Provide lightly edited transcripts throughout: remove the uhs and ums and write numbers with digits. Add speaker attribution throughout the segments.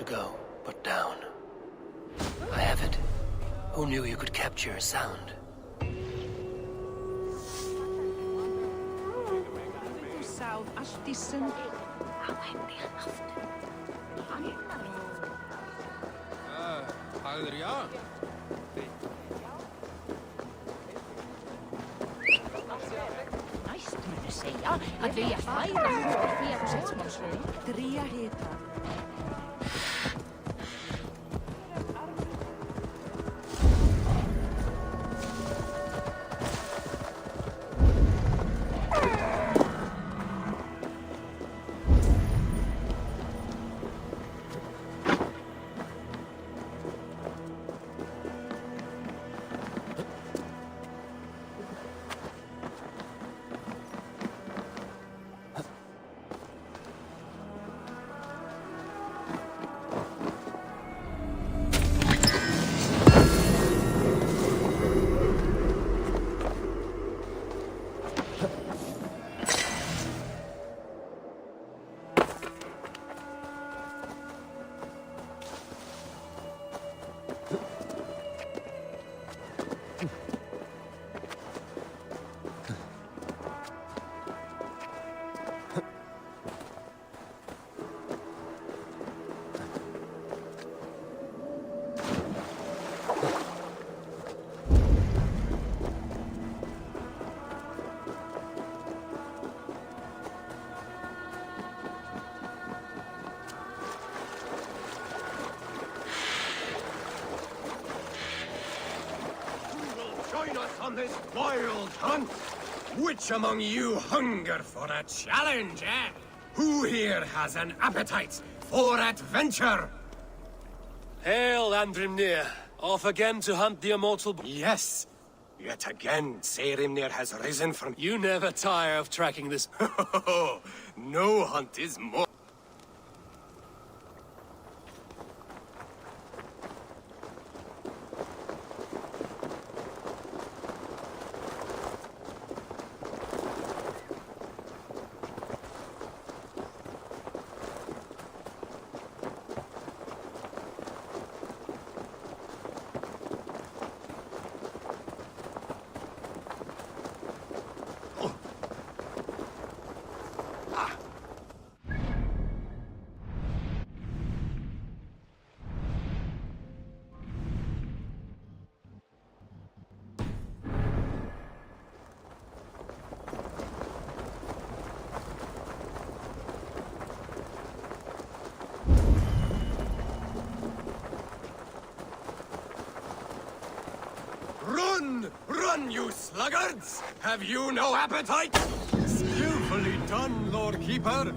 Speaker 1: to go, but down. I have it. Who knew you could capture a sound?
Speaker 2: Att vi är fajra.
Speaker 3: Join us on this wild hunt. Which among you hunger for a challenge, eh? Who here has an appetite for adventure?
Speaker 1: Hail, Andrimnir. Off again to hunt the immortal...
Speaker 3: Yes. Yet again, Seirimnir has risen from...
Speaker 1: You never tire of tracking this...
Speaker 3: No hunt is more... Run! Run, you sluggards! Have you no appetite? Skillfully done, Lord Keeper.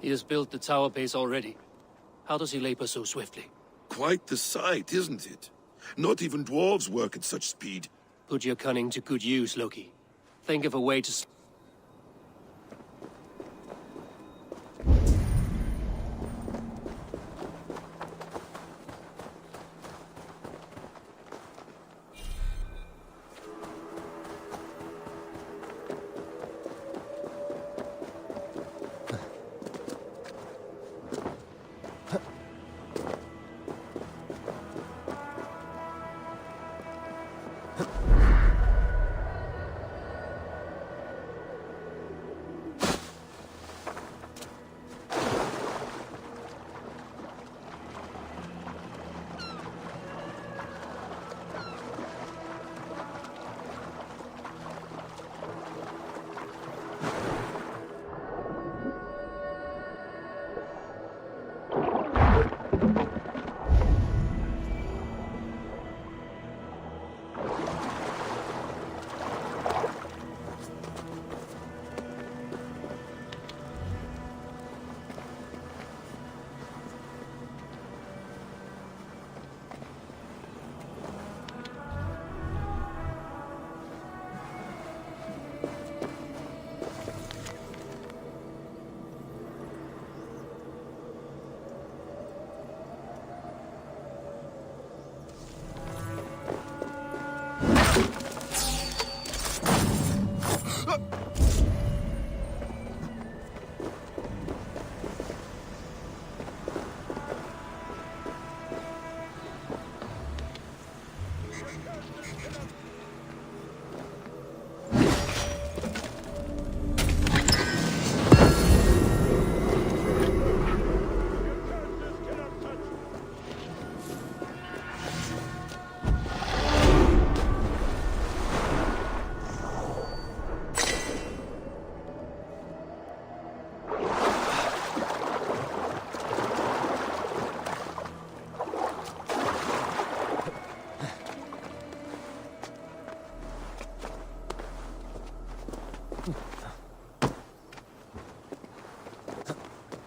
Speaker 1: He has built the tower base already. How does he labor so swiftly?
Speaker 4: Quite the sight, isn't it? Not even dwarves work at such speed.
Speaker 1: Put your cunning to good use, Loki. Think of a way to...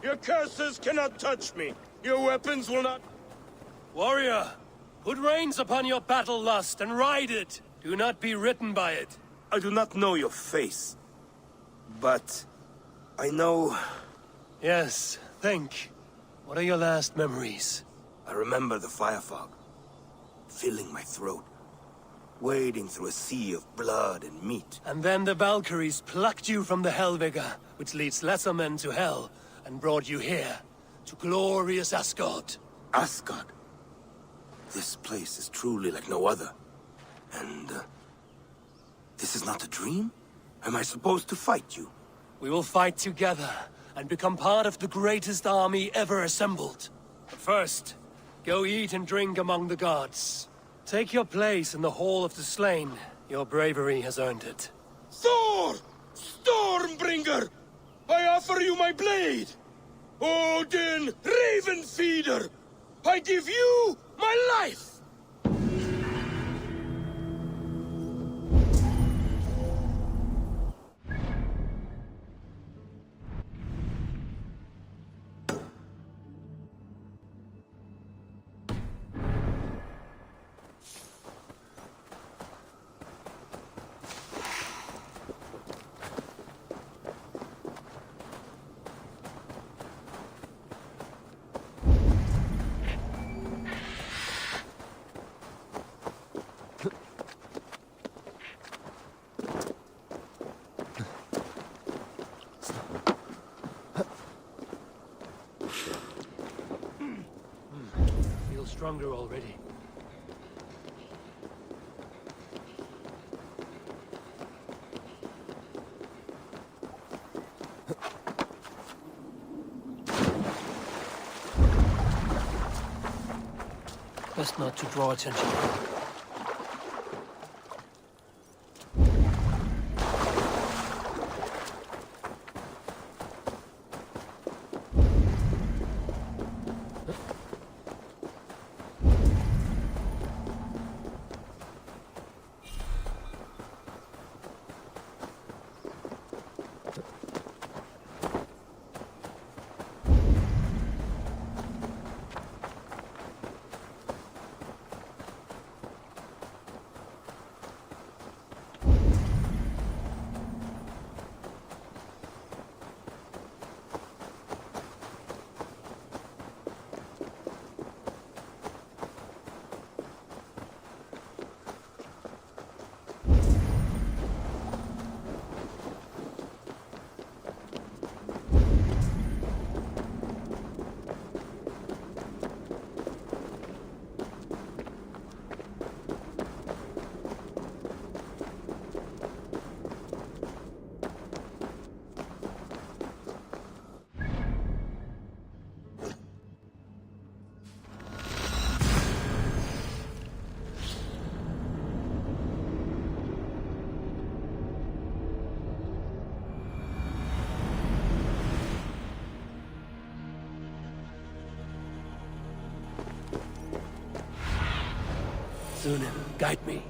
Speaker 5: Your curses cannot touch me. Your weapons will not...
Speaker 1: Warrior, put reins upon your battle lust and ride it. Do not be ridden by it.
Speaker 5: I do not know your face. But... I know...
Speaker 1: Yes, think. What are your last memories?
Speaker 5: I remember the fire fog. Filling my throat. Wading through a sea of blood and meat.
Speaker 1: And then the Valkyries plucked you from the Hellvigor, which leads lesser men to hell, and brought you here, to glorious Asgard.
Speaker 5: Asgard? This place is truly like no other. And, this is not a dream? Am I supposed to fight you?
Speaker 1: We will fight together, and become part of the greatest army ever assembled. But first, go eat and drink among the gods. Take your place in the Hall of the Slain. Your bravery has earned it.
Speaker 5: Thor! Stormbringer! I offer you my blade! Odin, Raven Feeder! I give you my life!
Speaker 1: stronger already. Best not to draw attention. Yayınım, guide me.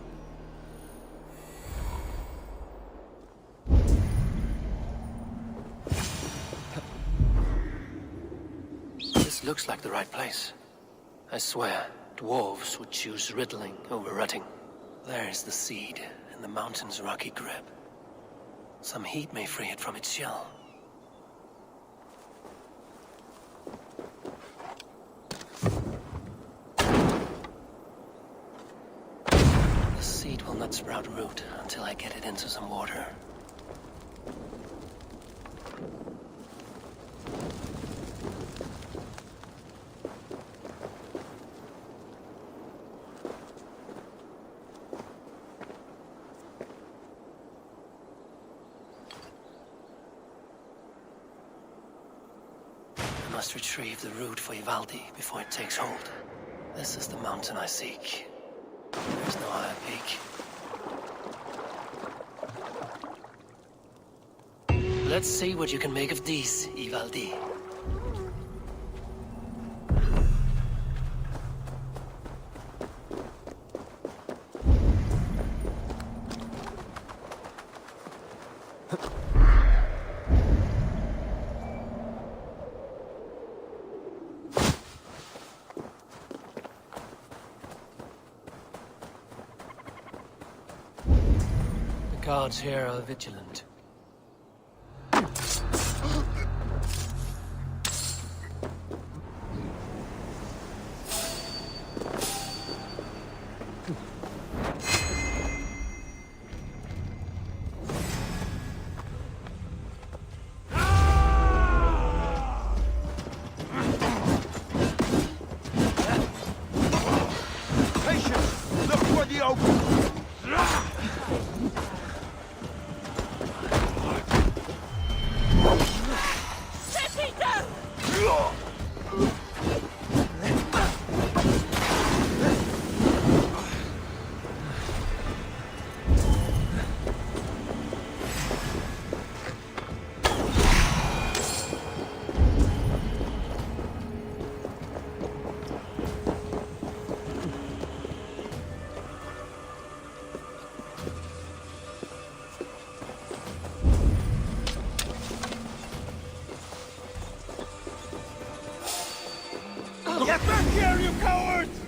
Speaker 1: This looks like the right place. I swear, dwarves would choose riddling over rutting. There's the seed in the mountain's rocky grip. Some heat may free it from its shell. The seed will not sprout root until I get it into some water. I must retrieve the root for Ivaldi before it takes hold. This is the mountain I seek. There's no higher peak. Let's see what you can make of these, Ivaldi. The guards here are vigilant.
Speaker 6: Patience! Look for the open! Get back here, you cowards!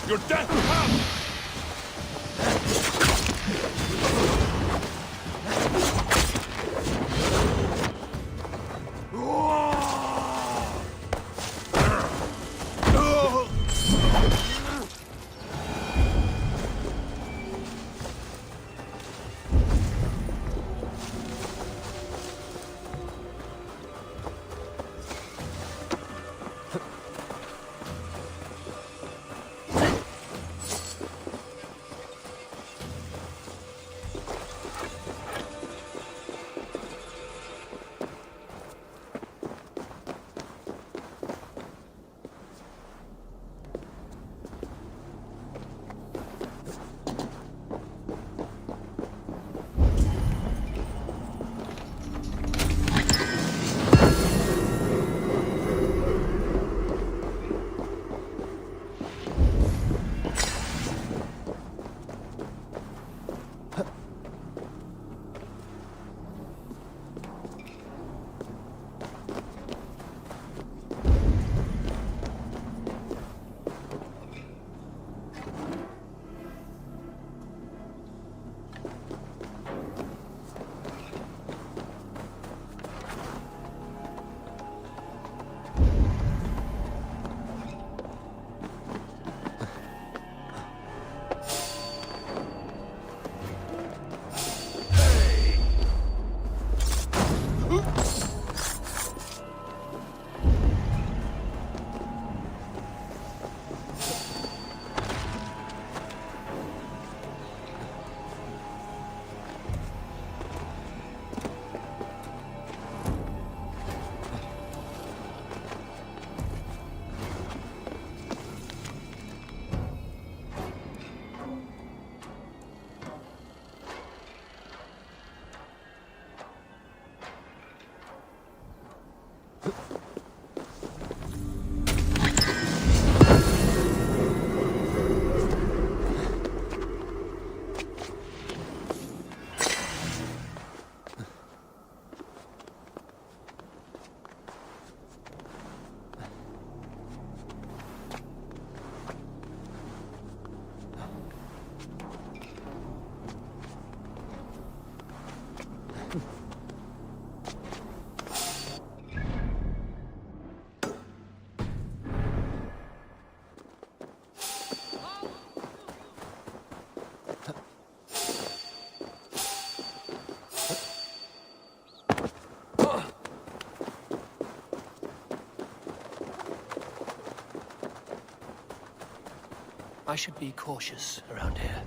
Speaker 6: Your death comes! Oh!
Speaker 1: I should be cautious around here.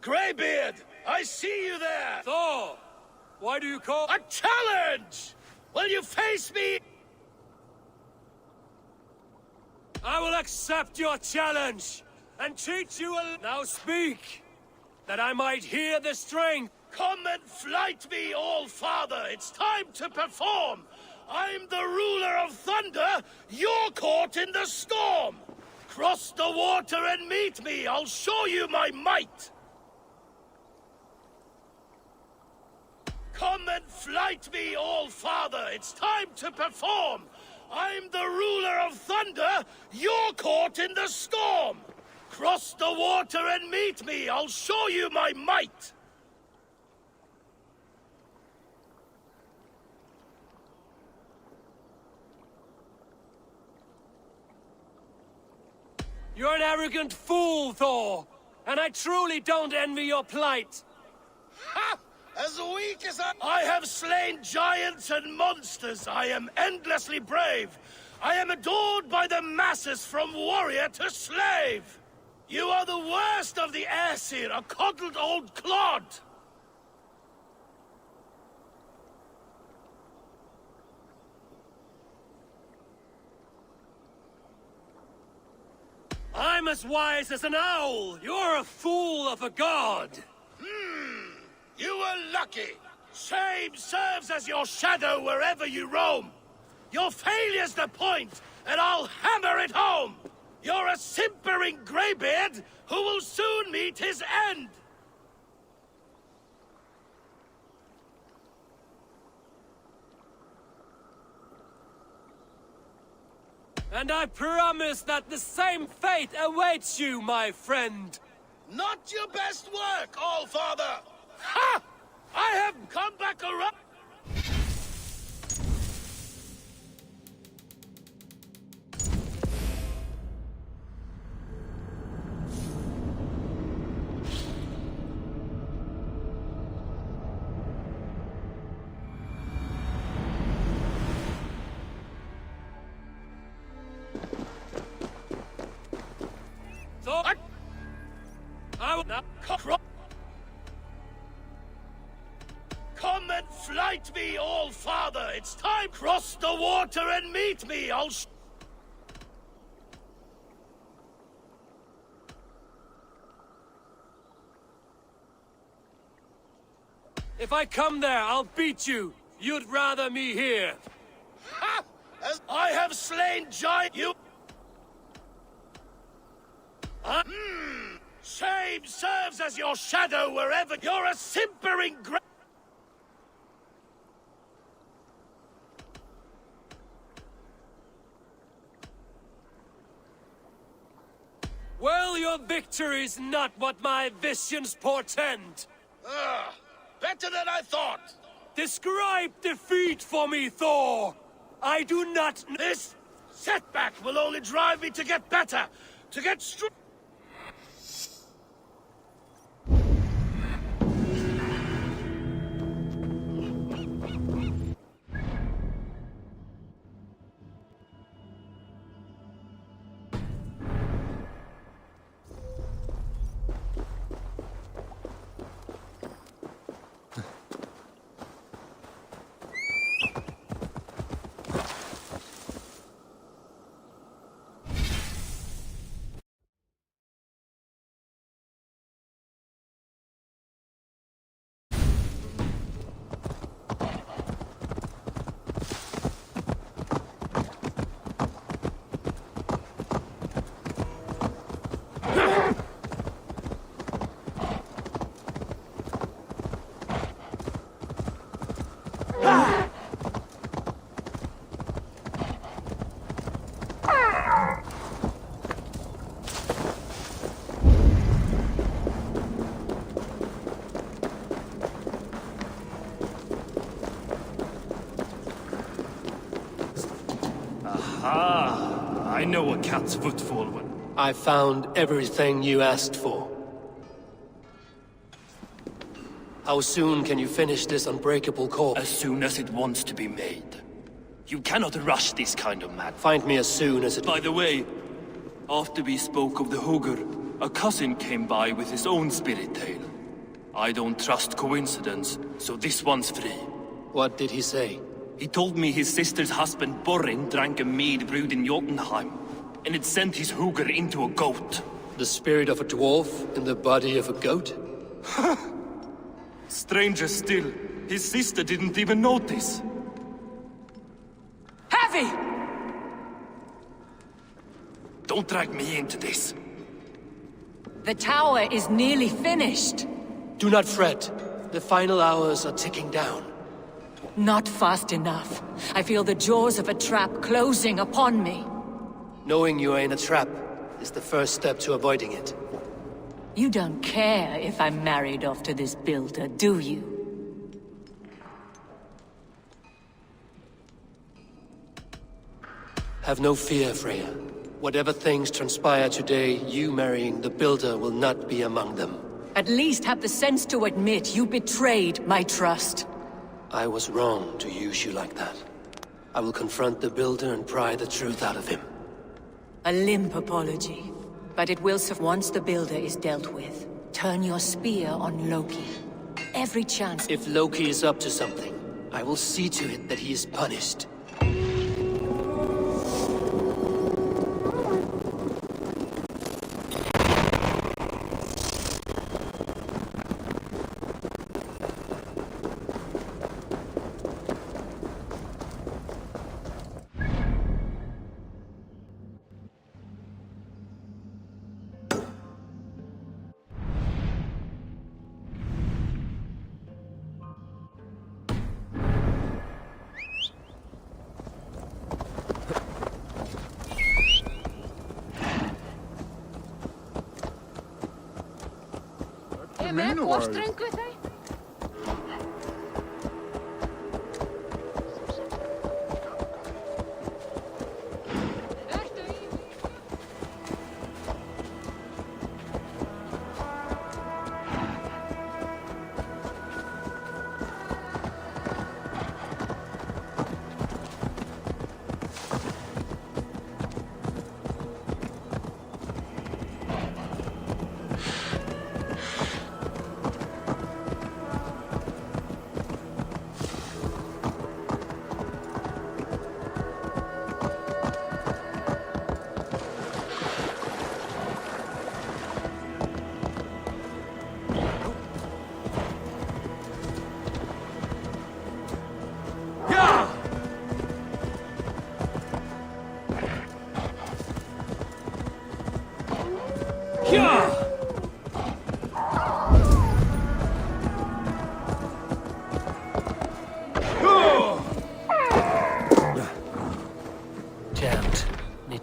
Speaker 6: Greybeard! I see you there!
Speaker 1: Thor! Why do you call...
Speaker 6: A challenge! Will you face me?
Speaker 1: I will accept your challenge and treat you Now speak, that I might hear the strength.
Speaker 6: Come and flight me, All-Father! It's time to perform! I'm the ruler of thunder, you're caught in the storm! Cross the water and meet me, I'll show you my might! Come and flight me, All-Father! It's time to perform! I'm the ruler of thunder, you're caught in the storm! Cross the water and meet me, I'll show you my might!
Speaker 1: You're an arrogant fool, Thor, and I truly don't envy your plight.
Speaker 6: Ha! As weak as I have slain giants and monsters. I am endlessly brave. I am adored by the masses from warrior to slave. You are the worst of the Aesir, a coddled old clod.
Speaker 1: I'm as wise as an owl. You're a fool of a god.
Speaker 6: You were lucky. Shame serves as your shadow wherever you roam. Your failure's the point, and I'll hammer it home. You're a simpering greybeard who will soon meet his end.
Speaker 1: And I promise that the same fate awaits you, my friend.
Speaker 6: Not your best work, All-Father! Ha! I have come back around! Come and flight me, all father. It's time. Cross the water and meet me.
Speaker 1: If I come there, I'll beat you. You'd rather me here.
Speaker 6: Ha! I have slain giant. You. Shame serves as your shadow wherever you're a simpering.
Speaker 1: Well, your victory's not what my visions portend.
Speaker 6: Better than I thought.
Speaker 1: Describe defeat for me, Thor. I do not.
Speaker 6: This setback will only drive me to get better, to get
Speaker 7: I know a cat's footfall when...
Speaker 1: I found everything you asked for. How soon can you finish this unbreakable core?
Speaker 7: As soon as it wants to be made. You cannot rush this kind of madness.
Speaker 1: Find me as soon as it...
Speaker 7: By the way, after we spoke of the Hugr, a cousin came by with his own spirit tale. I don't trust coincidence, so this one's free.
Speaker 1: What did he say?
Speaker 7: He told me his sister's husband Borin drank a mead brewed in Jotunheim, and it sent his Hugr into a goat.
Speaker 1: The spirit of a dwarf in the body of a goat?
Speaker 7: Stranger still, his sister didn't even notice.
Speaker 2: Heavy!
Speaker 7: Don't drag me into this.
Speaker 2: The tower is nearly finished.
Speaker 1: Do not fret. The final hours are ticking down.
Speaker 2: Not fast enough. I feel the jaws of a trap closing upon me.
Speaker 1: Knowing you are in a trap is the first step to avoiding it.
Speaker 2: You don't care if I'm married off to this builder, do you?
Speaker 1: Have no fear, Freya. Whatever things transpire today, you marrying the builder will not be among them.
Speaker 2: At least have the sense to admit you betrayed my trust.
Speaker 1: I was wrong to use you like that. I will confront the builder and pry the truth out of him.
Speaker 2: A limp apology. But it will serve once the builder is dealt with. Turn your spear on Loki. Every chance...
Speaker 1: If Loki is up to something, I will see to it that he is punished.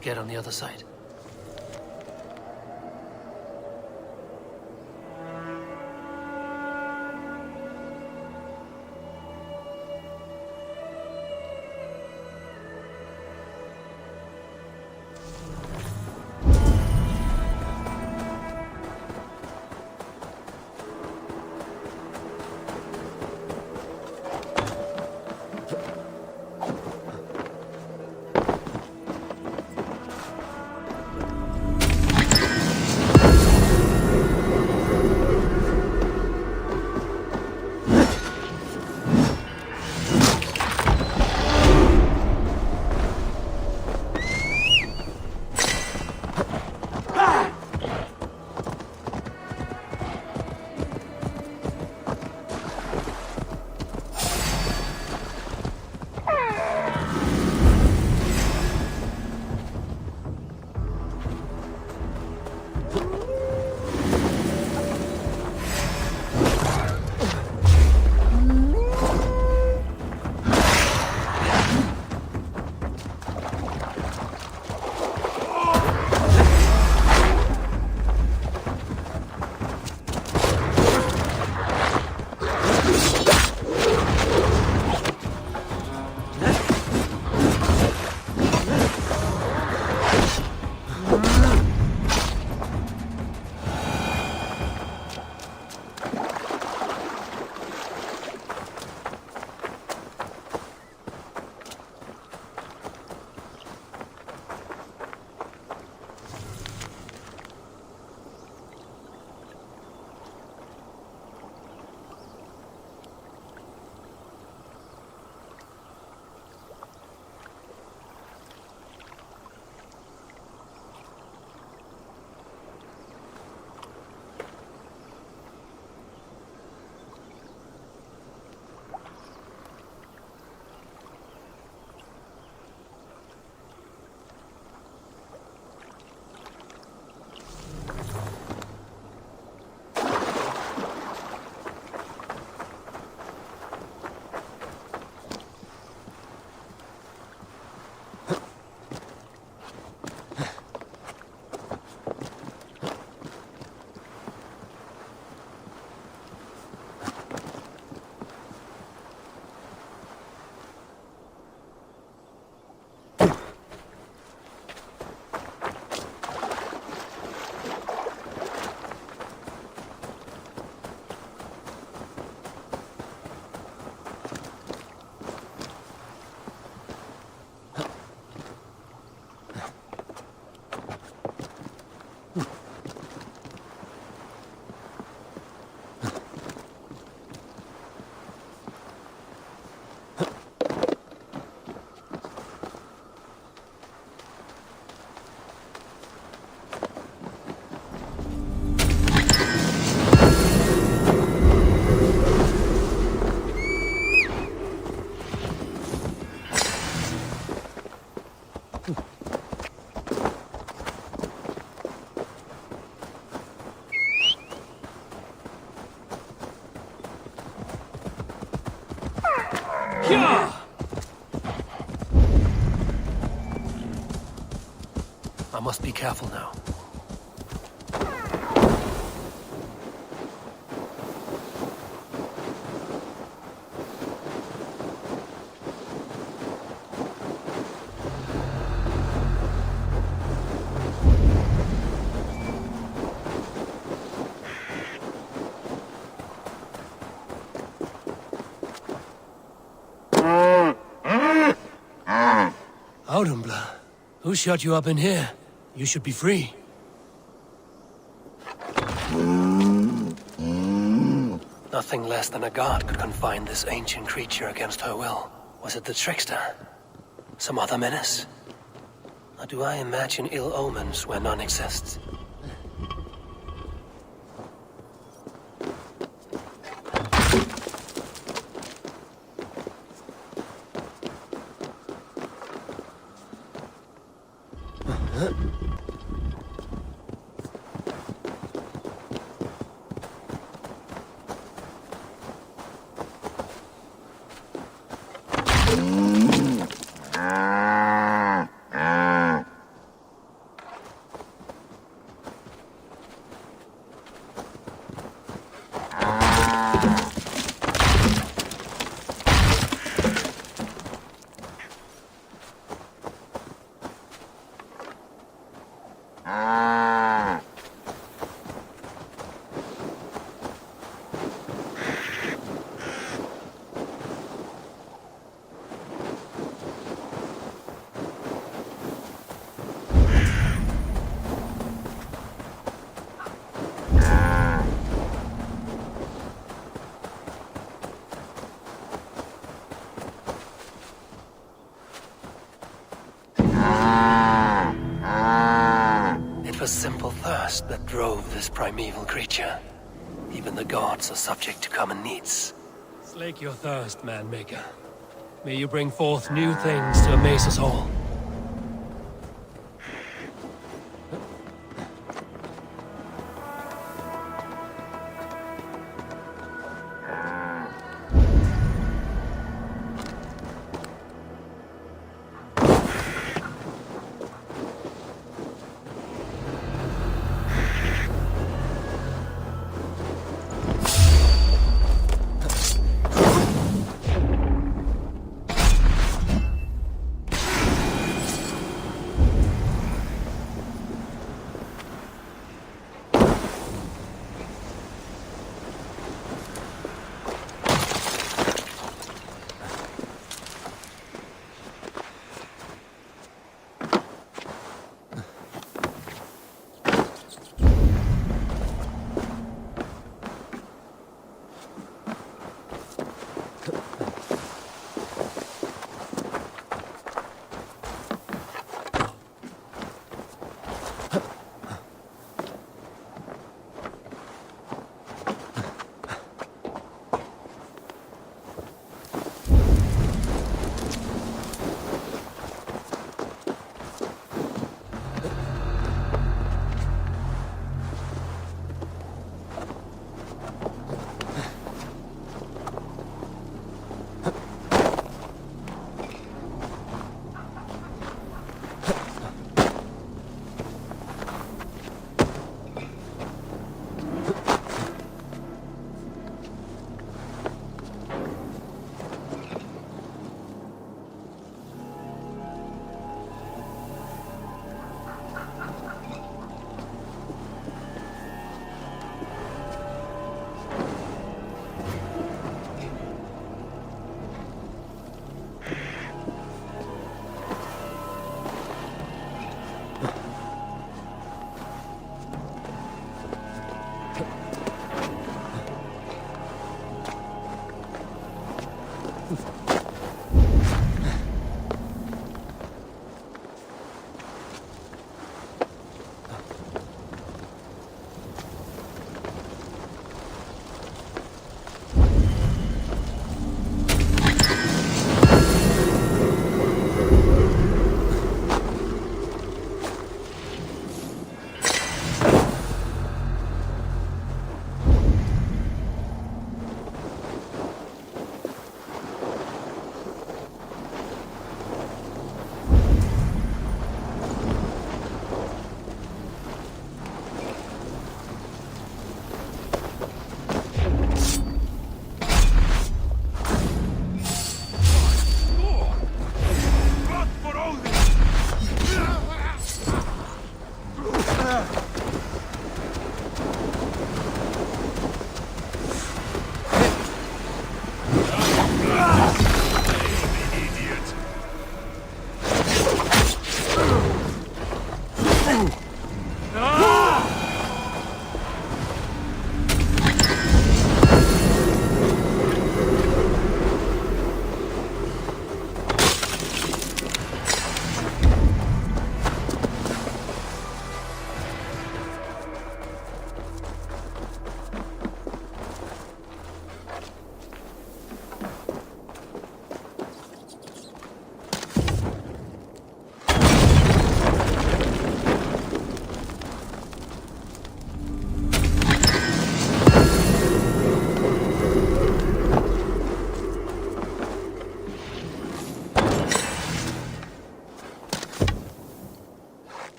Speaker 1: to get on the other side. I must be careful now. Audumbla, who shut you up in here? You should be free. Nothing less than a god could confine this ancient creature against her will. Was it the trickster? Some other menace? Or do I imagine ill omens where none exist? was simple thirst that drove this primeval creature. Even the gods are subject to common needs. Slake your thirst, man-maker. May you bring forth new things to amaze us all.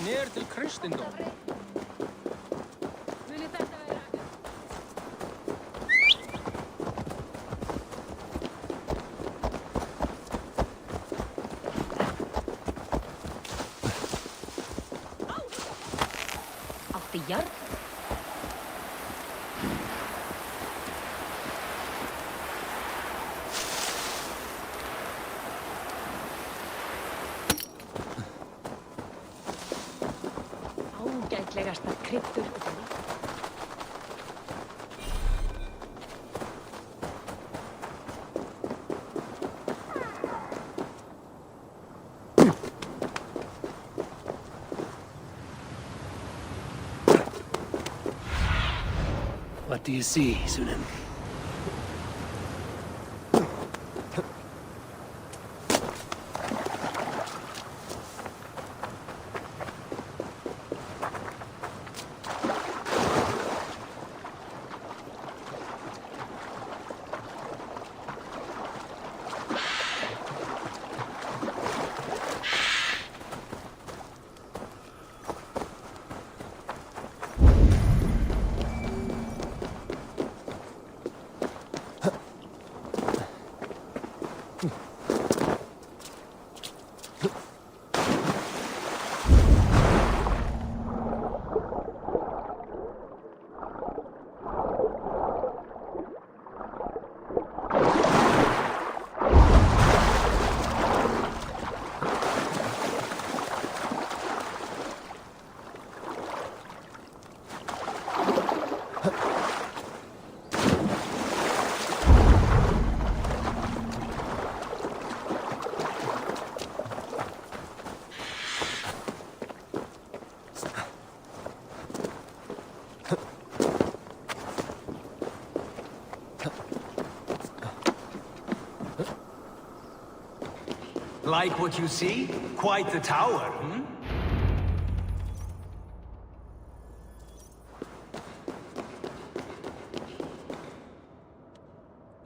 Speaker 8: Neer til kristendom.
Speaker 9: Átti jörð? Ágætlegastar kryddur.
Speaker 1: What do you see, Sunan?
Speaker 10: Like what you see? Quite the tower, hmm?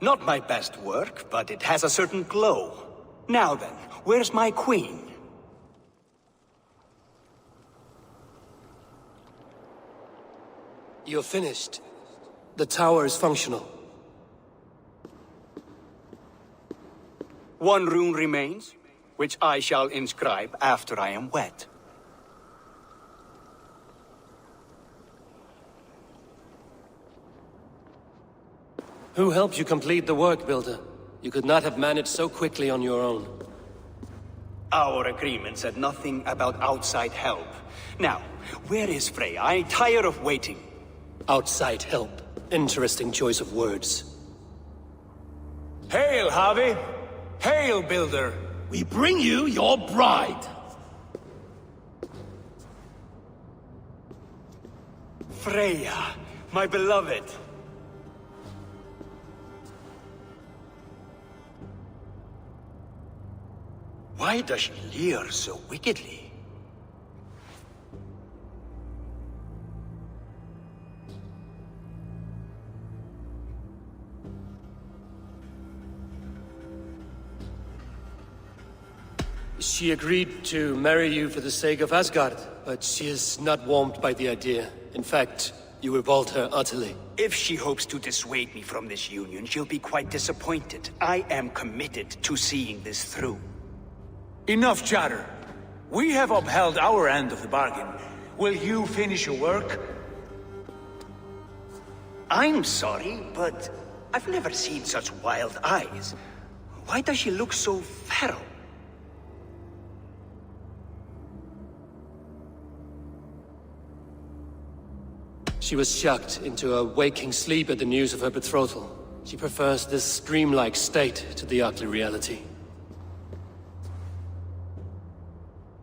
Speaker 10: Not my best work, but it has a certain glow. Now then, where's my queen?
Speaker 1: You're finished. The tower is functional.
Speaker 10: One rune remains, which I shall inscribe after I am wet.
Speaker 1: Who helped you complete the work, Builder? You could not have managed so quickly on your own.
Speaker 10: Our agreement said nothing about outside help. Now, where is Frey? I tire of waiting.
Speaker 1: Outside help. Interesting choice of words.
Speaker 6: Hail, Harvey! Hail, Builder! We bring you your bride!
Speaker 10: Freya, my beloved. Why does she leer so wickedly?
Speaker 1: She agreed to marry you for the sake of Asgard, but she is not warmed by the idea. In fact, you revolt her utterly.
Speaker 10: If she hopes to dissuade me from this union, she'll be quite disappointed. I am committed to seeing this through.
Speaker 9: Enough chatter. We have upheld our end of the bargain. Will you finish your work?
Speaker 10: I'm sorry, but I've never seen such wild eyes. Why does she look so feral?
Speaker 1: She was shocked into a waking sleep at the news of her betrothal. She prefers this dreamlike state to the ugly reality.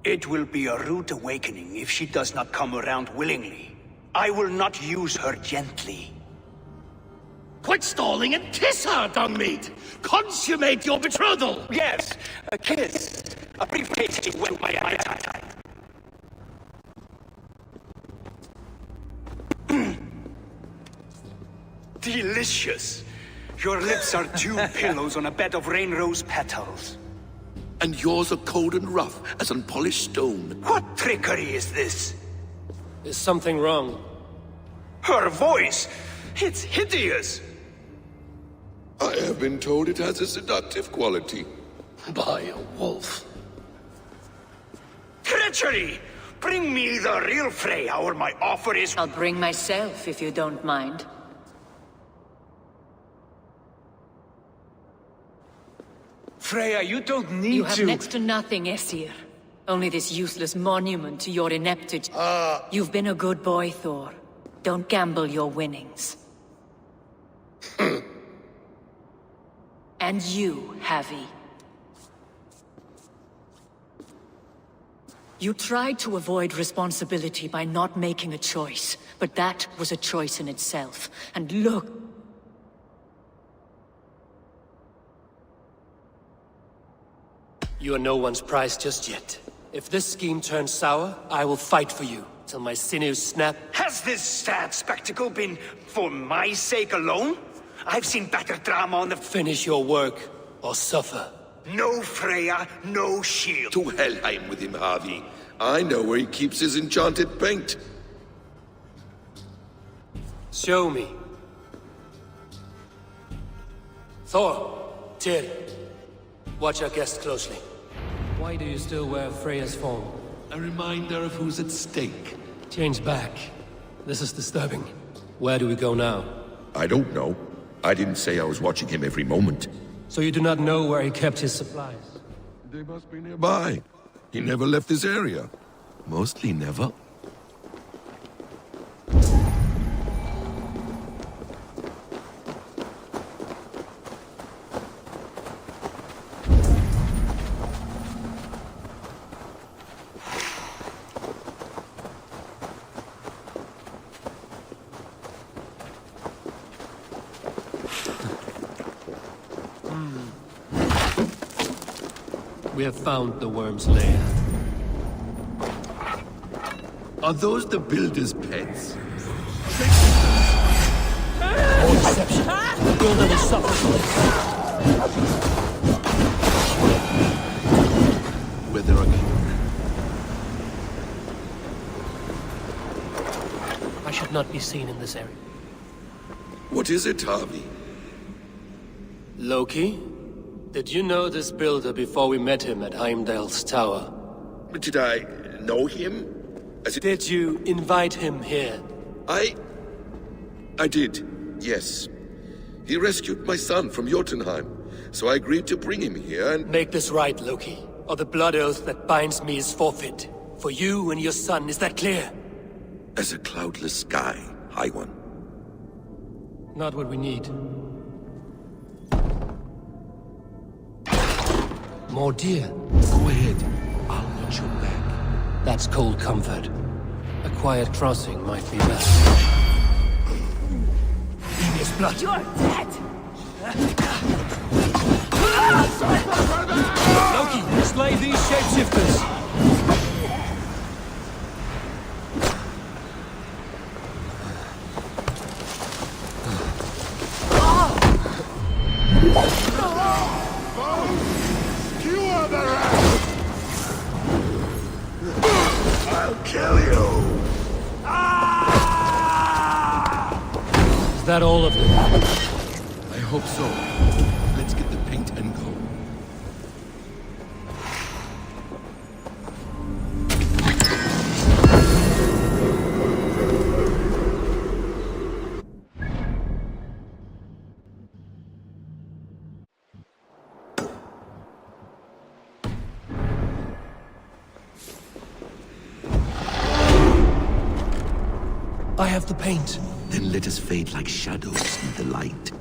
Speaker 10: It will be a rude awakening if she does not come around willingly. I will not use her gently.
Speaker 6: Quit stalling and kiss her, Dungmeat! Consummate your betrothal!
Speaker 10: Yes, a kiss. A brief tasting will my appetite. Delicious. Your lips are two pillows on a bed of rain rose petals.
Speaker 4: And yours are cold and rough as unpolished stone.
Speaker 10: What trickery is this?
Speaker 1: Is something wrong?
Speaker 10: Her voice! It's hideous!
Speaker 4: I have been told it has a seductive quality.
Speaker 1: By a wolf.
Speaker 10: Treachery! Bring me the real Freya, or my offer is...
Speaker 2: I'll bring myself, if you don't mind.
Speaker 9: Freya, you don't need
Speaker 2: You have
Speaker 9: to...
Speaker 2: next to nothing, Aesir. Only this useless monument to your ineptitude. You've been a good boy, Thor. Don't gamble your winnings. And you, Havi. You tried to avoid responsibility by not making a choice, but that was a choice in itself. And look...
Speaker 1: You are no one's prize just yet. If this scheme turns sour, I will fight for you, till my sinews snap.
Speaker 10: Has this sad spectacle been for my sake alone? I've seen better drama on the...
Speaker 1: Finish your work, or suffer.
Speaker 10: No Freya, no shield.
Speaker 4: To Helheim with him, Harvey. I know where he keeps his enchanted paint.
Speaker 1: Show me. Thor, Tyr, watch our guest closely. Why do you still wear Freya's form?
Speaker 4: A reminder of who's at stake.
Speaker 1: Change back. This is disturbing. Where do we go now?
Speaker 4: I don't know. I didn't say I was watching him every moment.
Speaker 1: So you do not know where he kept his supplies?
Speaker 4: They must be nearby. He never left this area. Mostly never.
Speaker 1: We have found the worm's lair.
Speaker 4: Are those the builder's pets?
Speaker 1: No deception. The builder will suffer from it.
Speaker 4: Whether a cure.
Speaker 1: I should not be seen in this area.
Speaker 4: What is it, Harvey?
Speaker 1: Loki? Did you know this builder before we met him at Heimdall's tower?
Speaker 4: Did I know him?
Speaker 1: Did you invite him here?
Speaker 4: I did, yes. He rescued my son from Jotunheim, so I agreed to bring him here and...
Speaker 1: Make this right, Loki, or the blood oath that binds me is forfeit. For you and your son, is that clear?
Speaker 4: As a cloudless sky, High One.
Speaker 1: Not what we need. More deer.
Speaker 4: Go ahead. I'll watch your back.
Speaker 1: That's cold comfort. A quiet crossing might be best. Devious blood.
Speaker 2: You're dead!
Speaker 1: Loki, slay these shapeshifters!
Speaker 6: I'll kill you!
Speaker 1: Is that all of them?
Speaker 4: I hope so. Let's get the paint and go.
Speaker 1: I have the paint.
Speaker 11: Then let us fade like shadows in the light.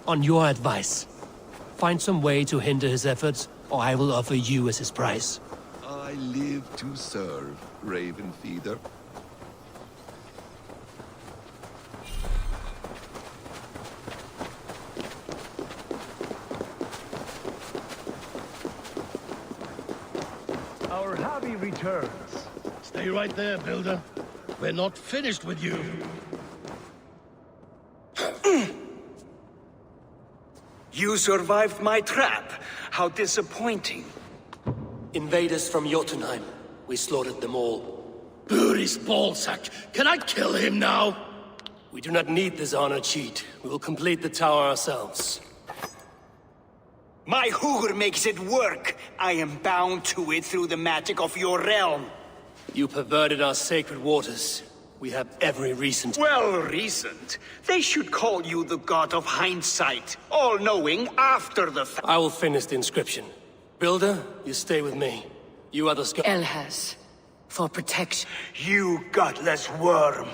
Speaker 1: On your advice, find some way to hinder his efforts, or I will offer you as his price.
Speaker 4: I live to serve, Raven Feeder.
Speaker 6: Our hobby returns. Stay right there, Builder. We're not finished with you.
Speaker 10: You survived my trap. How disappointing.
Speaker 1: Invaders from Jotunheim. We slaughtered them all.
Speaker 6: Buri's ballsack. Can I kill him now?
Speaker 1: We do not need this honor cheat. We will complete the tower ourselves.
Speaker 10: My Hugr makes it work. I am bound to it through the magic of your realm.
Speaker 1: You perverted our sacred waters. We have every reason to—
Speaker 10: Well, recent. They should call you the god of hindsight, all-knowing after the fact.
Speaker 1: I will finish the inscription. Builder, you stay with me. You others go—
Speaker 2: Elhas, for protection.
Speaker 10: You godless worm,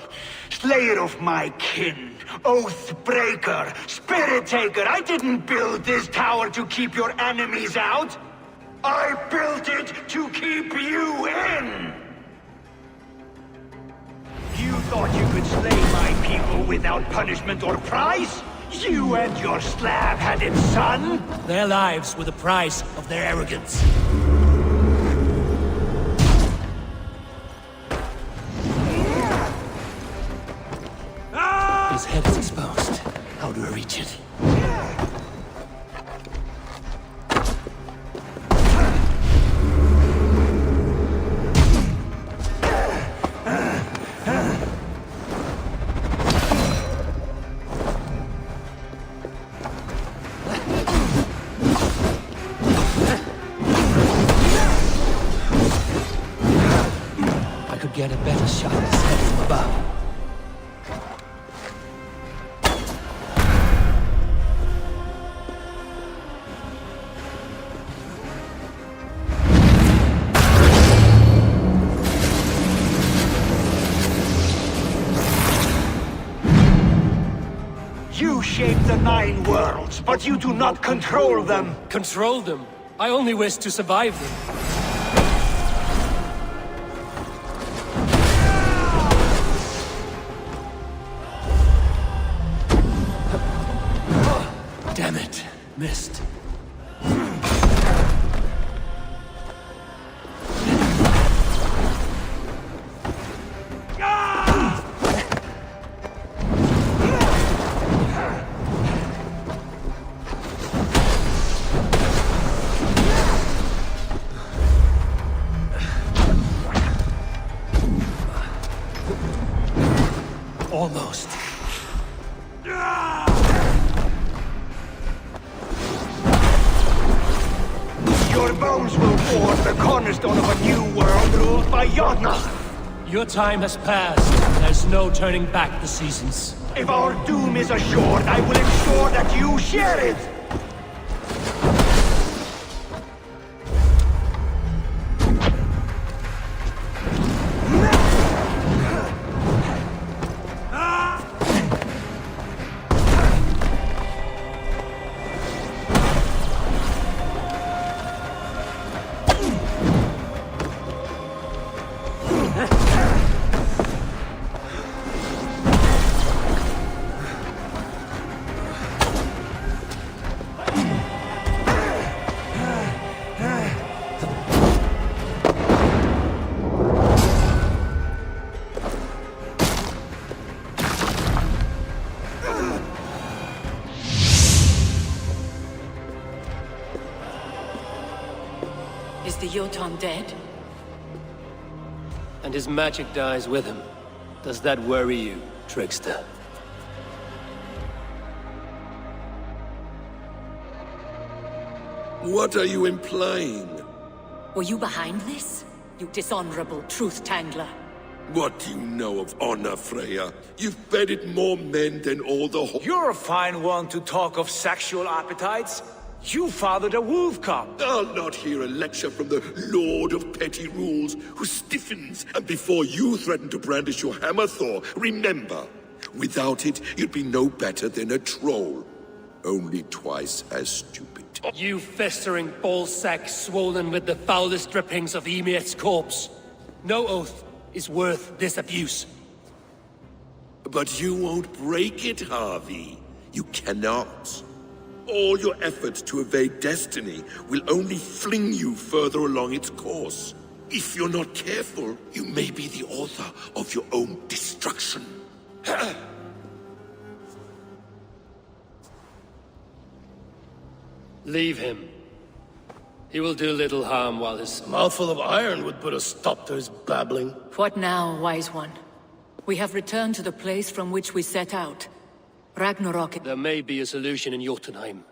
Speaker 10: slayer of my kin, oath breaker, spirit taker. I didn't build this tower to keep your enemies out. I built it to keep you in. You thought you could slay my people without punishment or prize? You and your slab-headed son?
Speaker 1: Their lives were the price of their arrogance. His head is exposed. How do I reach it? Get a better shot at his head from above.
Speaker 10: You shape the 9 worlds, but you do not control them.
Speaker 1: Control them? I only wish to survive them. Damn it. Missed. Almost.
Speaker 10: Your bones will form the cornerstone of a new world ruled by Jotunheim.
Speaker 1: Your time has passed, and I There's no turning back the seasons.
Speaker 10: If our doom is assured, I will ensure that you share it!
Speaker 2: Is the Jotun dead?
Speaker 1: And his magic dies with him. Does that worry you, trickster?
Speaker 4: What are you implying?
Speaker 2: Were you behind this? You dishonorable truth-tangler.
Speaker 4: What do you know of honor, Freya? You've bedded more men than all the
Speaker 9: You're a fine one to talk of sexual appetites. You fathered a wolf cub.
Speaker 4: I'll not hear a lecture from the Lord of Petty Rules, who stiffens, and before you threaten to brandish your hammer, Thor, remember, without it, you'd be no better than a troll. Only twice as stupid.
Speaker 1: You festering ballsack swollen with the foulest drippings of Ymir's corpse. No oath is worth this abuse.
Speaker 4: But you won't break it, Harvey. You cannot. All your efforts to evade destiny will only fling you further along its course. If you're not careful, you may be the author of your own destruction.
Speaker 1: Leave him. He will do little harm while his...
Speaker 6: Mouthful of iron would put a stop to his babbling.
Speaker 2: What now, wise one? We have returned to the place from which we set out. Ragnarok.
Speaker 1: There may be a solution in Jotunheim.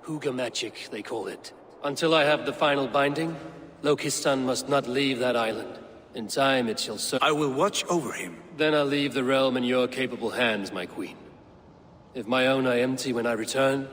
Speaker 1: Hugger magic, they call it. Until I have the final binding, Loki's son must not leave that island. In time it shall serve.
Speaker 9: I will watch over him.
Speaker 1: Then I'll leave the realm in your capable hands, my queen. If my own I empty when I return...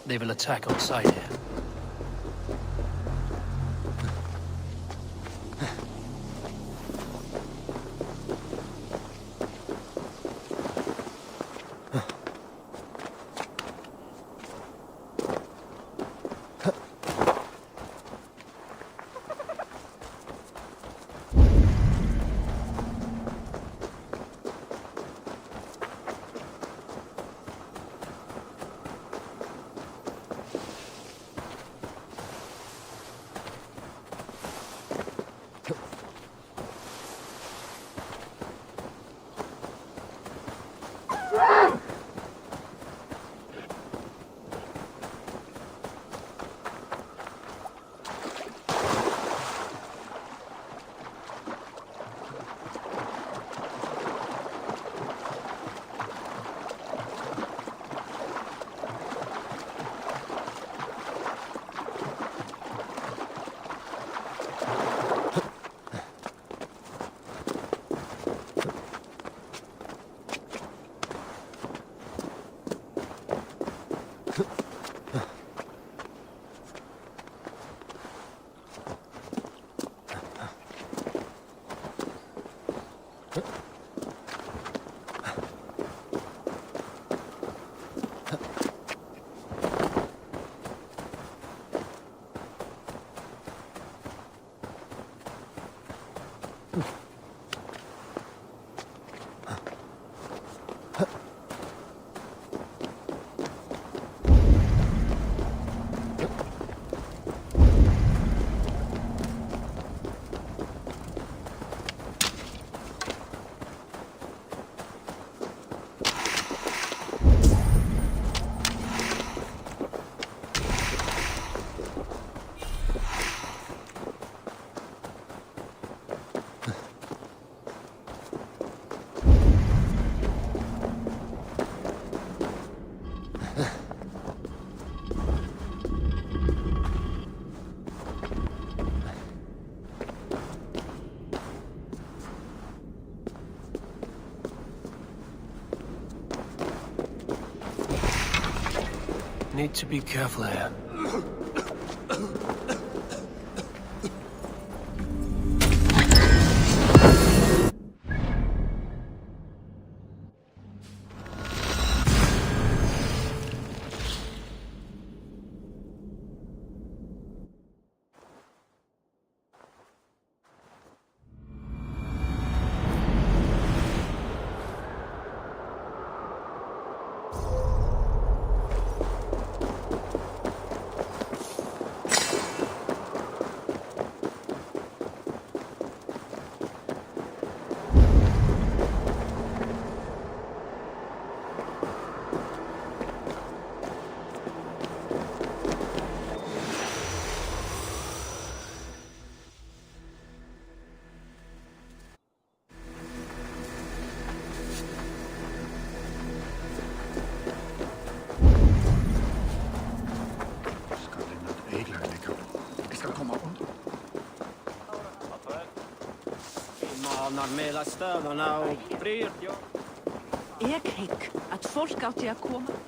Speaker 1: They will attack on sight here. Need to be careful here.
Speaker 8: Meðal stöðana og bryr.
Speaker 2: Ég hygg að fólk átti að koma.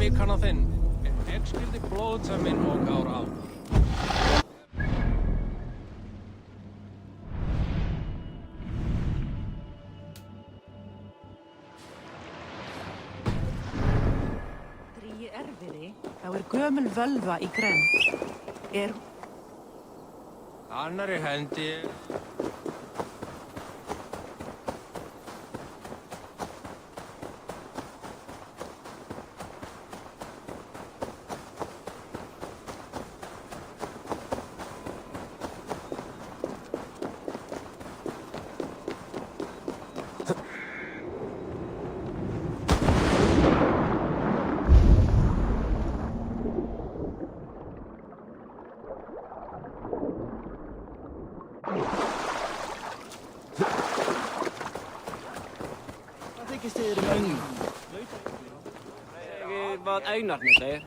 Speaker 8: Mikana þinn, ég skildi blóðsaminn og ár áður.
Speaker 2: Dríi erfiði, þá gömul völva í grennd.
Speaker 8: Annarri hendi. Wat eindigt met hè?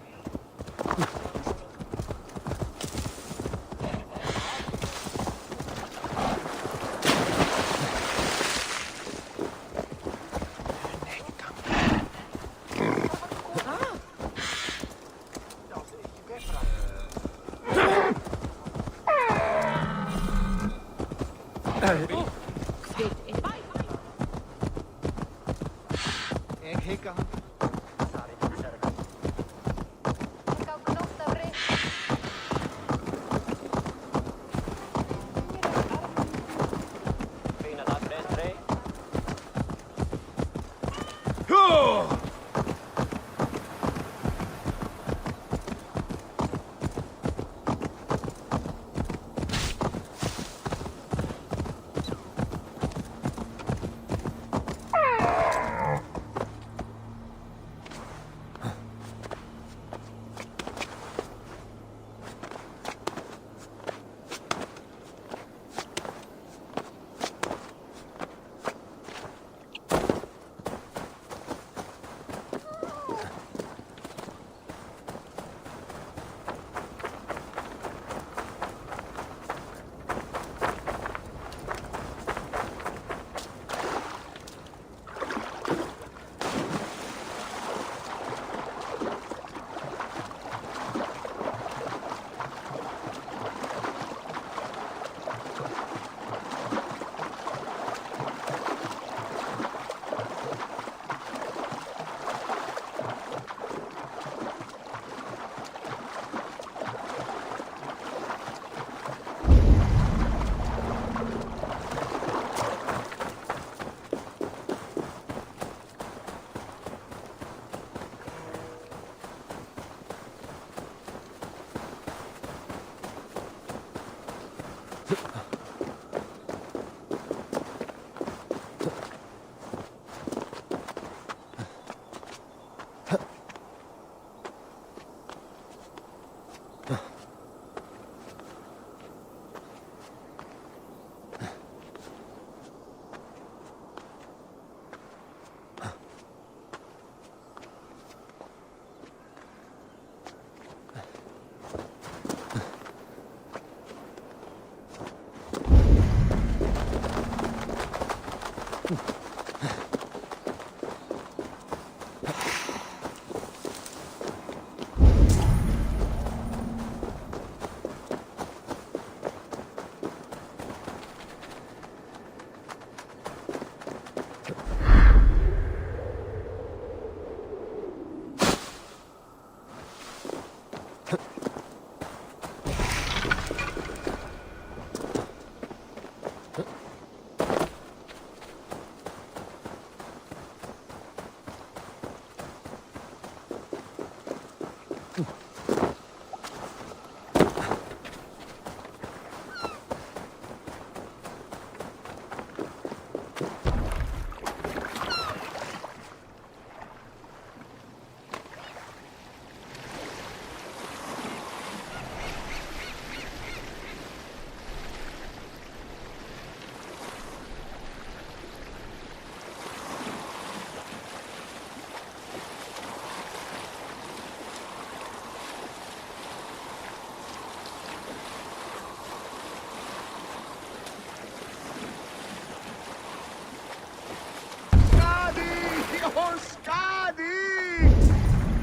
Speaker 6: Oh, Skadi!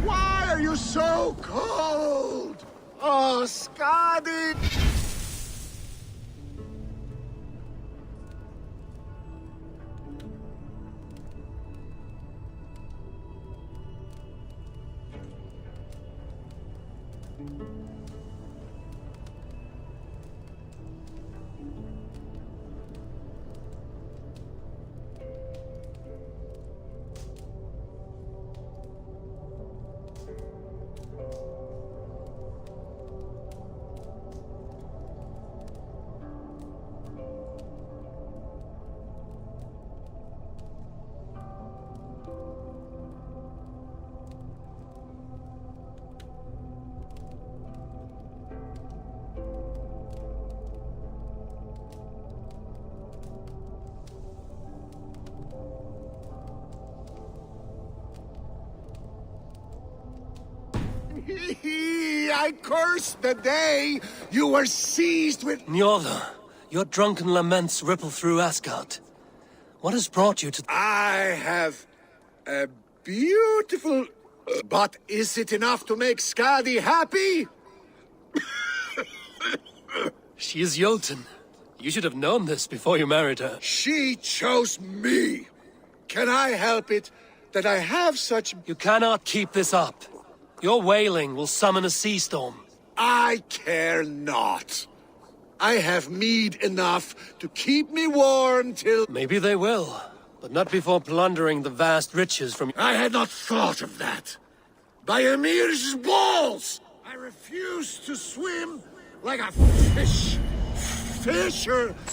Speaker 6: Why are you so cold? Oh, Skadi! I curse the day you were seized with...
Speaker 1: Njorda, your drunken laments ripple through Asgard. What has brought you to...
Speaker 6: I have a beautiful... But is it enough to make Skadi happy?
Speaker 1: She is Jotun. You should have known this before you married her.
Speaker 6: She chose me. Can I help it that I have such...
Speaker 1: You cannot keep this up. Your wailing will summon a sea storm.
Speaker 6: I care not. I have mead enough to keep me warm till...
Speaker 1: Maybe they will, but not before plundering the vast riches from...
Speaker 6: I had not thought of that. By Emir's balls! I refuse to swim like a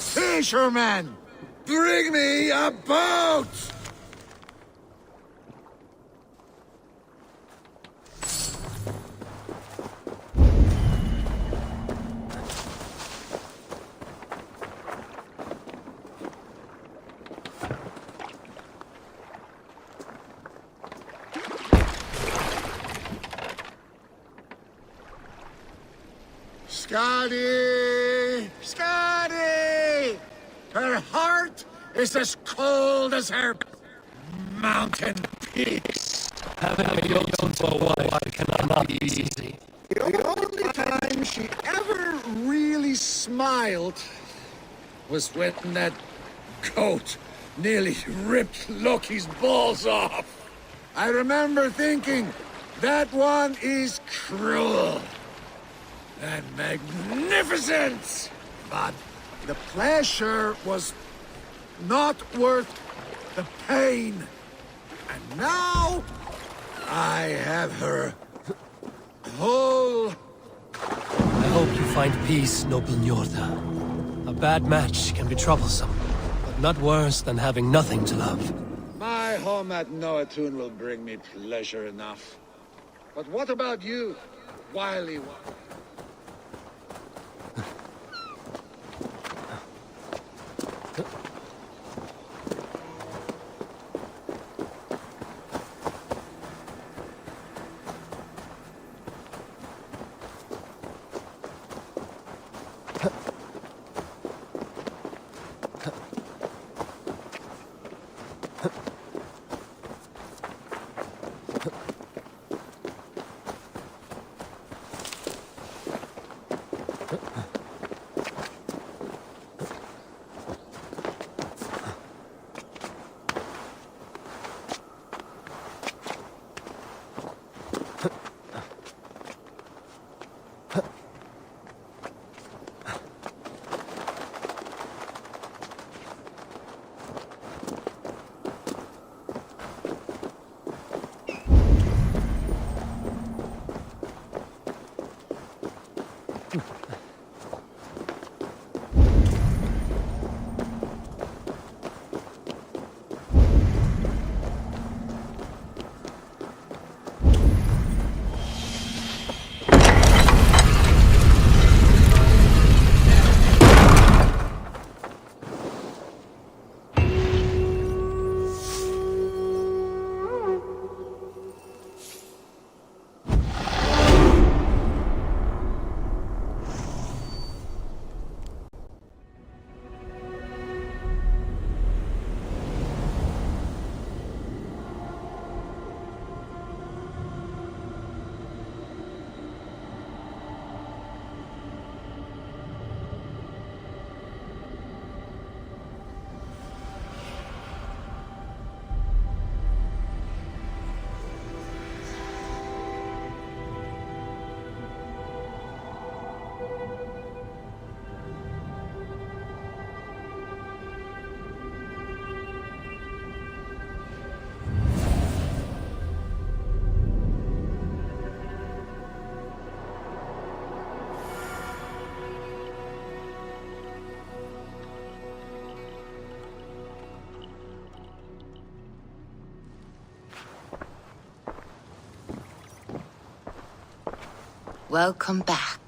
Speaker 6: fisherman! Bring me a boat! Skadi! Skadi! Her heart is as cold as her mountain peaks.
Speaker 1: Having a Jotun for a wife cannot be easy.
Speaker 6: The only time she ever really smiled was when that goat nearly ripped Loki's balls off. I remember thinking, that one is cruel and magnificent. But the pleasure was not worth the pain. And now I have her whole...
Speaker 1: I hope you find peace, noble Njorda. A bad match can be troublesome, but not worse than having nothing to love.
Speaker 6: My home at Noatun will bring me pleasure enough. But what about you, wily one?
Speaker 12: Welcome back.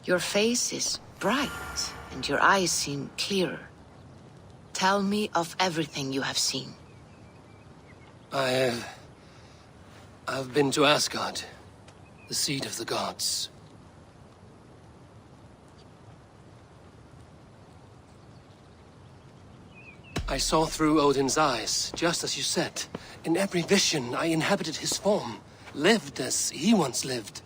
Speaker 12: Your face is bright, and your eyes seem clearer. Tell me of everything you have seen.
Speaker 1: I've been to Asgard, the seat of the gods. I saw through Odin's eyes, just as you said. In every vision, I inhabited his form, lived as he once lived.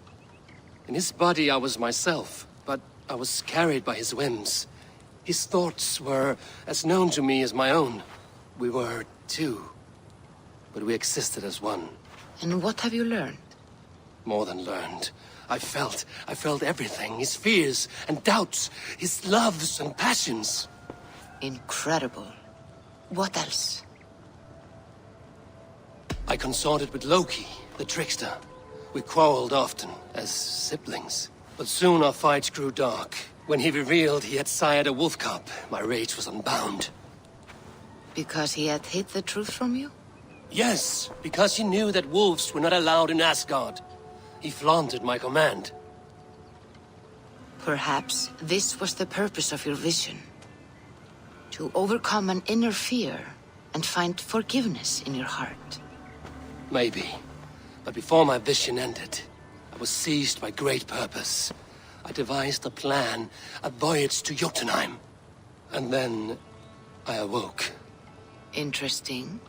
Speaker 1: In his body, I was myself, but I was carried by his whims. His thoughts were as known to me as my own. We were two, but we existed as one.
Speaker 12: And what have you learned?
Speaker 1: More than learned. I felt everything. His fears and doubts, his loves and passions.
Speaker 12: Incredible. What else?
Speaker 1: I consorted with Loki, the trickster. We quarreled often, as siblings. But soon our fights grew dark. When he revealed he had sired a wolf cub, my rage was unbound.
Speaker 12: Because he had hid the truth from you?
Speaker 1: Yes, because he knew that wolves were not allowed in Asgard. He flaunted my command.
Speaker 12: Perhaps this was the purpose of your vision. To overcome an inner fear and find forgiveness in your heart.
Speaker 1: Maybe. But before my vision ended, I was seized by great purpose. I devised a plan, a voyage to Jotunheim. And then I awoke.
Speaker 12: Interesting.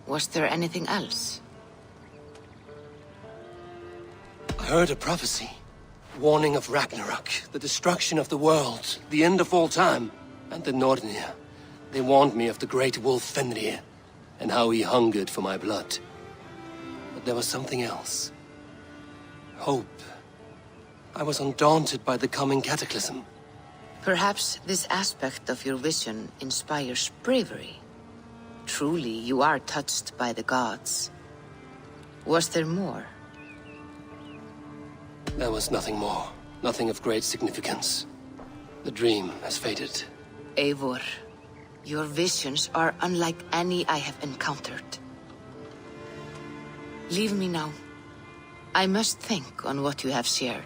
Speaker 12: Was there anything else?
Speaker 1: I heard a prophecy. Warning of Ragnarok, the destruction of the world, the end of all time. And the Nornir. They warned me of the great wolf Fenrir, and how he hungered for my blood. But there was something else. Hope. I was undaunted by the coming cataclysm.
Speaker 12: Perhaps this aspect of your vision inspires bravery. Truly, you are touched by the gods. Was there more?
Speaker 1: There was nothing more. Nothing of great significance. The dream has faded.
Speaker 12: Eivor, your visions are unlike any I have encountered. Leave me now. I must think on what you have shared.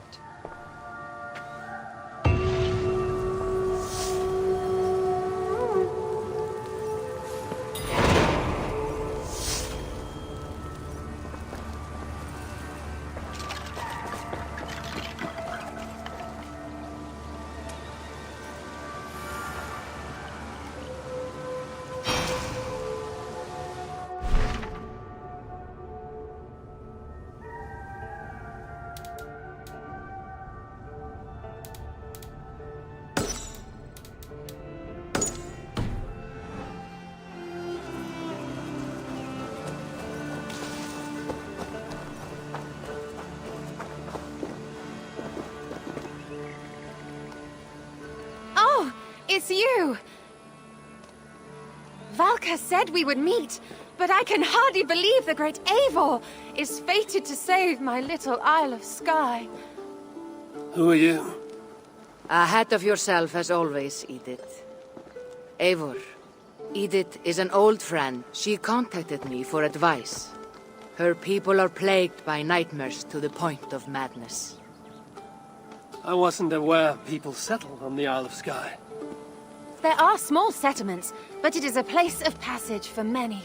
Speaker 13: It's you! Valka said we would meet, but I can hardly believe the great Eivor is fated to save my little Isle of Skye.
Speaker 1: Who are you?
Speaker 12: Ahead of yourself as always, Edith. Eivor. Edith is an old friend. She contacted me for advice. Her people are plagued by nightmares to the point of madness.
Speaker 1: I wasn't aware people settled on the Isle of Skye.
Speaker 13: There are small settlements, but it is a place of passage for many,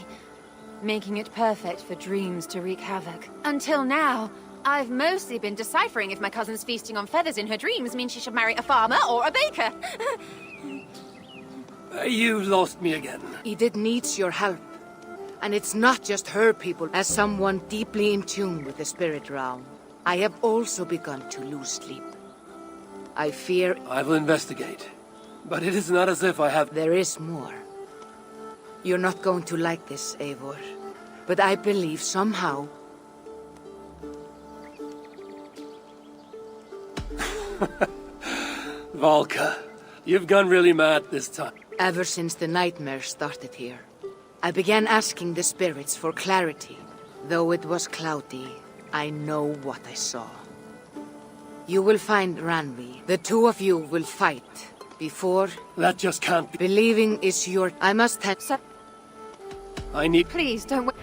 Speaker 13: making it perfect for dreams to wreak havoc. Until now, I've mostly been deciphering if my cousin's feasting on feathers in her dreams means she should marry a farmer or a baker.
Speaker 1: You lost me again.
Speaker 12: Edith needs your help. And it's not just her people. As someone deeply in tune with the spirit realm, I have also begun to lose sleep. I fear...
Speaker 1: I will investigate. But it is not as if I have...
Speaker 12: There is more. You're not going to like this, Eivor. But I believe somehow...
Speaker 1: Valka, you've gone really mad this time.
Speaker 12: Ever since the nightmare started here, I began asking the spirits for clarity. Though it was cloudy, I know what I saw. You will find Ranvi. The two of you will fight. Before...
Speaker 1: That just can't be...
Speaker 12: Believing is your... I must have...
Speaker 1: I need...
Speaker 13: Please, don't...